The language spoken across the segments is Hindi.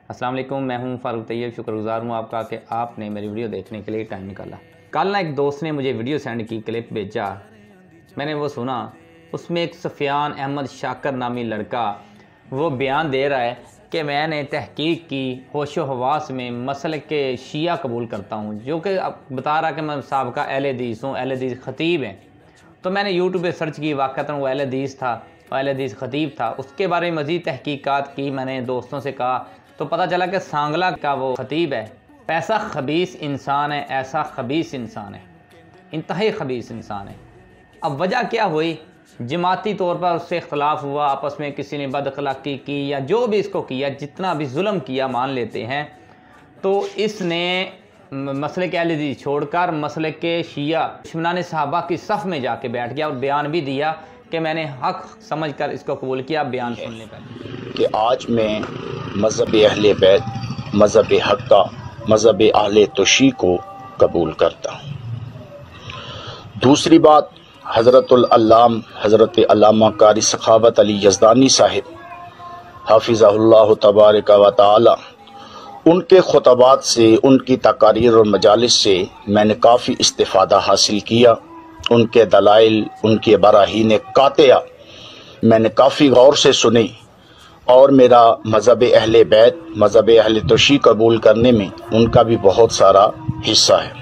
अस्सलाम वालेकुम, मैं हूं फारूक तैयब। शुक्रगुजार हूं आपका कि आपने मेरी वीडियो देखने के लिए टाइम निकाला। कल ना एक दोस्त ने मुझे वीडियो सेंड की, क्लिप भेजा, मैंने वो सुना। उसमें एक सुफियान अहमद शाकर नामी लड़का वो बयान दे रहा है कि मैंने तहकीक की, होशो हवास में मसल के शिया कबूल करता हूँ, जो कि बता रहा कि मैं साबका अहले हदीस हूँ, अहले हदीस ख़तीब हैं। तो मैंने यूट्यूब पे सर्च की, वाक़तन वो अहले हदीस था, अहले हदीस ख़तीब था। उसके बारे में मज़ीद तहकीकात की, मैंने दोस्तों से कहा तो पता चला कि सांगला का वो ख़तीब है। ऐसा ख़बीस इंसान है, ऐसा ख़बीस इंसान है, इंतहाई ख़बीस इंसान है। अब वजह क्या हुई, जमाती तौर पर उससे इख्तलाफ हुआ, आपस में किसी ने बदअखलाक़ी की या जो भी इसको किया, जितना भी जुल्म किया मान लेते हैं, तो इसने मसले के अहले हदीस छोड़कर मसले के शिया दुश्मनाने सहाबा की सफ़ में जाके बैठ गया और बयान भी दिया कि मैंने हक़ समझकर इसको कबूल किया। बयान सुन लें पहले कि आज मैं मज़हब अहले बैत, मज़हब हक़्क़ा, मज़हब अहले तोशी को कबूल करता हूँ। दूसरी बात, हज़रत अल्लामा कारी सखावत अली यज़दानी साहिब हाफ़िज़हुल्लाह तबारक व तआला, उनके खुतबात से, उनकी तकारीर और मजालिस से मैंने काफ़ी इस्तिफ़ादा हासिल किया। उनके दलाइल, उनके बराहीन कातिया मैंने काफ़ी गौर से सुनी और मेरा मज़हब अहले बैत, मज़हब अहले तोशी कबूल करने में उनका भी बहुत सारा हिस्सा है।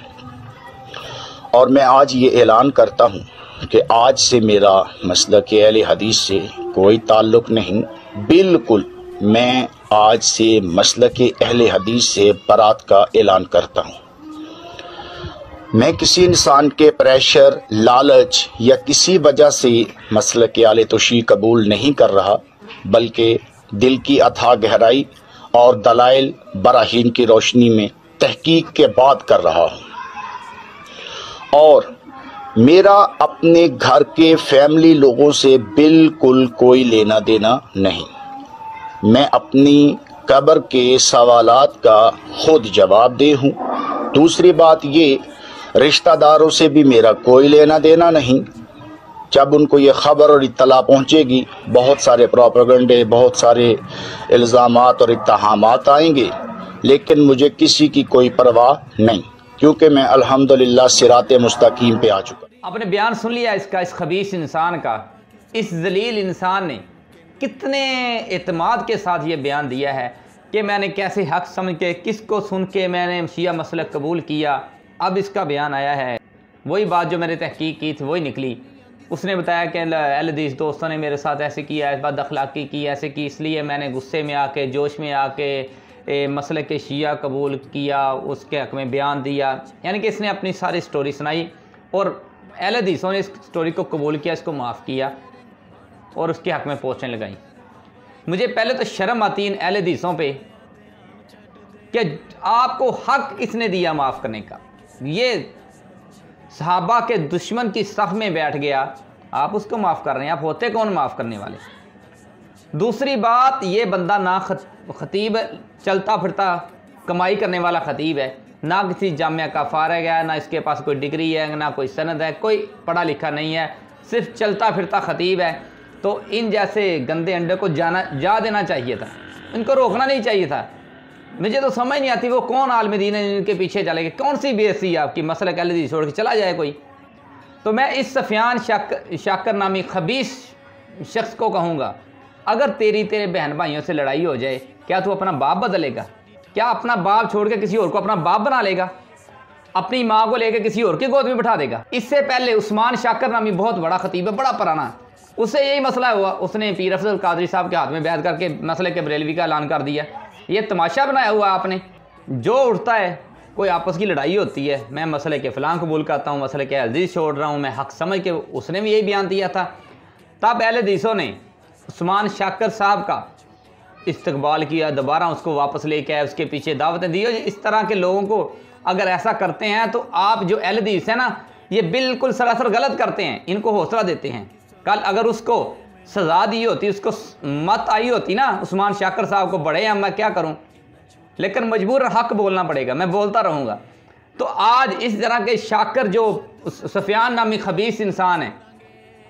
और मैं आज ये ऐलान करता हूँ कि आज से मेरा मसलक अहले हदीस से कोई ताल्लुक़ नहीं। बिल्कुल मैं आज से मसलक अहले हदीस से बरात का ऐलान करता हूँ। मैं किसी इंसान के प्रेशर, लालच या किसी वजह से मसलक अहले तोशी कबूल नहीं कर रहा, बल्कि दिल की अथाह गहराई और दलाइल बराहीन की रोशनी में तहकीक के बाद कर रहा हूँ। और मेरा अपने घर के फैमिली लोगों से बिल्कुल कोई लेना देना नहीं। मैं अपनी कब्र के सवालात का खुद जवाबदेह हूँ। दूसरी बात ये, रिश्तेदारों से भी मेरा कोई लेना देना नहीं। जब उनको ये ख़बर और इत्तला पहुँचेगी, बहुत सारे प्रोपेगेंडे, बहुत सारे इल्ज़ामात और इत्तहामात आएंगे, लेकिन मुझे किसी की कोई परवाह नहीं, क्योंकि मैं अल्हम्दुलिल्लाह सिराते मुस्तकीम पे आ चुका। आपने बयान सुन लिया इसका, इस खबीस इंसान का। इस जलील इंसान ने कितने एतमाद के साथ ये बयान दिया है कि मैंने कैसे हक़ समझ के, किसको सुन के मैंने शिया मसलक कबूल किया। अब इसका बयान आया है, वही बात जो मैंने तहकीक की थी वही निकली। उसने बताया कि अहले हदीस दोस्तों ने मेरे साथ ऐसे किया, बदअखलाक़ी की, ऐसे की, इसलिए मैंने गुस्से में आके, जोश में आके मसले के शिया कबूल किया, उसके हक़ में बयान दिया। यानी कि इसने अपनी सारी स्टोरी सुनाई और अहले हदीसों ने इस स्टोरी को कबूल किया, इसको माफ़ किया और उसके हक़ में पोस्टें लगाई। मुझे पहले तो शर्म आती इन अहले हदीसों पे कि आपको हक़ इसने दिया माफ़ करने का। ये सहाबा के दुश्मन की सफ़ में बैठ गया, आप उसको माफ़ कर रहे हैं। आप होते कौन माफ़ करने वाले? दूसरी बात, ये बंदा ना ख़तीब, चलता फिरता कमाई करने वाला ख़तीब है, ना किसी जामिया का फ़ारिग है, ना इसके पास कोई डिग्री है, ना कोई सनद है, कोई पढ़ा लिखा नहीं है, सिर्फ चलता फिरता ख़तीब है। तो इन जैसे गंदे अंडे को जा देना चाहिए था, इनको रोकना नहीं चाहिए था। मुझे तो समझ नहीं आती वो कौन आलिम दीन है इनके पीछे चलेगा। कौन सी बेइज्जती है आपकी, मसला अहले हदीस छोड़ के चला जाए कोई। तो मैं इस सुफियान शाकर नामी खबीस शख्स को कहूँगा, अगर तेरे बहन भाइयों से लड़ाई हो जाए, क्या तू अपना बाप बदलेगा? क्या अपना बाप छोड़ के किसी और को अपना बाप बना लेगा? अपनी माँ को लेकर किसी और की गोद में बिठा देगा? इससे पहले उस्मान शाकर नामी बहुत बड़ा ख़तीब है, बड़ा पुराना, उससे यही मसला हुआ। उसने पीर अफजल कादरी साहब के हाथ में बैठ करके मसले के बरेलवी का ऐलान कर दिया। ये तमाशा बनाया हुआ आपने। जो उठता है, कोई आपस की लड़ाई होती है, मैं मसले के फ़लाँ कबूल करता हूँ, मसले के अहले हदीस छोड़ रहा हूँ, मैं हक़ समझ के, उसने भी यही बयान दिया था। तब अहले हदीसों ने उस्मान शाकर साहब का इस्तकबाल किया, दोबारा उसको वापस लेके आए, उसके पीछे दावतें दी। इस तरह के लोगों को अगर ऐसा करते हैं तो आप जो अहले हदीस है ना, ये बिल्कुल सरासर गलत करते हैं, इनको हौसला देते हैं। कल अगर उसको सज़ा दी होती, उसको मत आई होती ना उस्मान शाकर साहब को, बड़े हैं, मैं क्या करूं, लेकिन मजबूर हक़ बोलना पड़ेगा, मैं बोलता रहूँगा। तो आज इस तरह के शाकर जो सुफियान नामी खबीस इंसान है,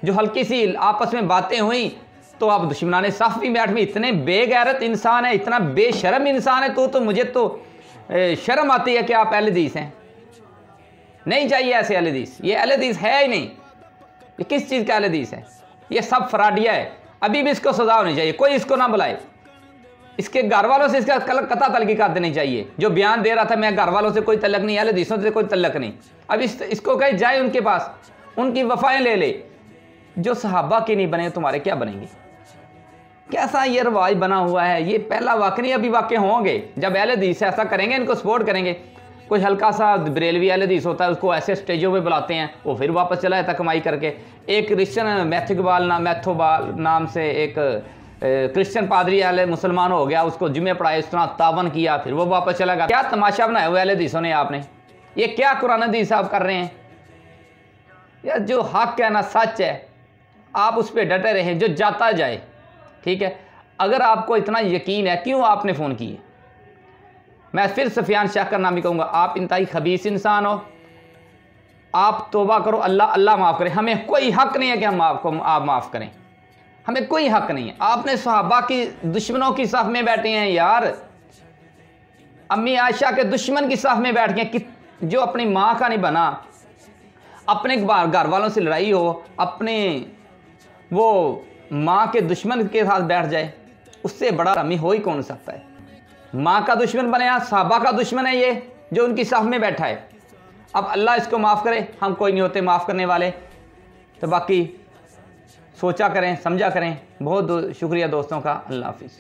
जो हल्की सी आपस में बातें हुई तो आप दुश्मनाने साफ भी बैठ में इतने बेगैरत इंसान है, इतना बेशर्म इंसान है तो मुझे तो शर्म आती है कि आप अहले हदीस हैं। नहीं चाहिए ऐसे अहले हदीस, ये अहले हदीस है ही नहीं। ये किस चीज़ का अहले हदीस है? ये सब फ्राडिया है। अभी भी इसको सजा होनी चाहिए, कोई इसको ना बुलाए। इसके घर वालों से इसका कता तलगी कर देनी चाहिए। जो बयान दे रहा था मैं घर वालों से कोई तल्लक नहीं, अहले हदीसों से कोई तल्लक नहीं, अब इसको कहे जाए उनके पास, उनकी वफाएं ले ले। जो सहाबा के नहीं बने तुम्हारे क्या बनेंगे? कैसा ये रवाज बना हुआ है। ये पहला वाक़ नहीं, अभी वाक़े होंगे जब अहले हदीस ऐसा करेंगे, इनको सपोर्ट करेंगे। कोई हल्का सा बरेलवी अहले हदीस होता है, उसको ऐसे स्टेजों पे बुलाते हैं, वो फिर वापस चला जाता कमाई करके। एक क्रिश्चियन मैथोबाल नाम से एक क्रिश्चियन पादरी अहले मुसलमान हो गया, उसको जुमे पढ़ाए, इस तरह तावन किया, फिर वो वापस चला गया। क्या तमाशा बनाया हुआ अहले हदीसों ने आपने? ये क्या कुरान हदीस आप कर रहे हैं? यार जो हक है ना, सच है, आप उस पर डटे रहें, जो जाता जाए। ठीक है, अगर आपको इतना यकीन है, क्यों आपने फ़ोन किए? मैं फिर सफियान शाह का नाम ही कहूँगा, आप इंतहाई खबीस इंसान हो। आप तौबा करो, अल्लाह माफ़ करे। हमें कोई हक नहीं है कि आप माफ़ करें, हमें कोई हक नहीं है। आपने सहाबा की दुश्मनों की साफ में बैठे हैं यार, अम्मी आयशा के दुश्मन की साफ में बैठ गए कि जो अपनी माँ का नहीं बना, अपने घर वालों से लड़ाई हो, अपने वो माँ के दुश्मन के साथ बैठ जाए, उससे बड़ा हमें हो ही कौन सकता है? माँ का दुश्मन बने, सहाबा का दुश्मन है ये जो उनकी साफ में बैठा है। अब अल्लाह इसको माफ़ करे, हम कोई नहीं होते माफ़ करने वाले। तो बाकी सोचा करें, समझा करें। बहुत शुक्रिया दोस्तों का। अल्लाह हाफिज़।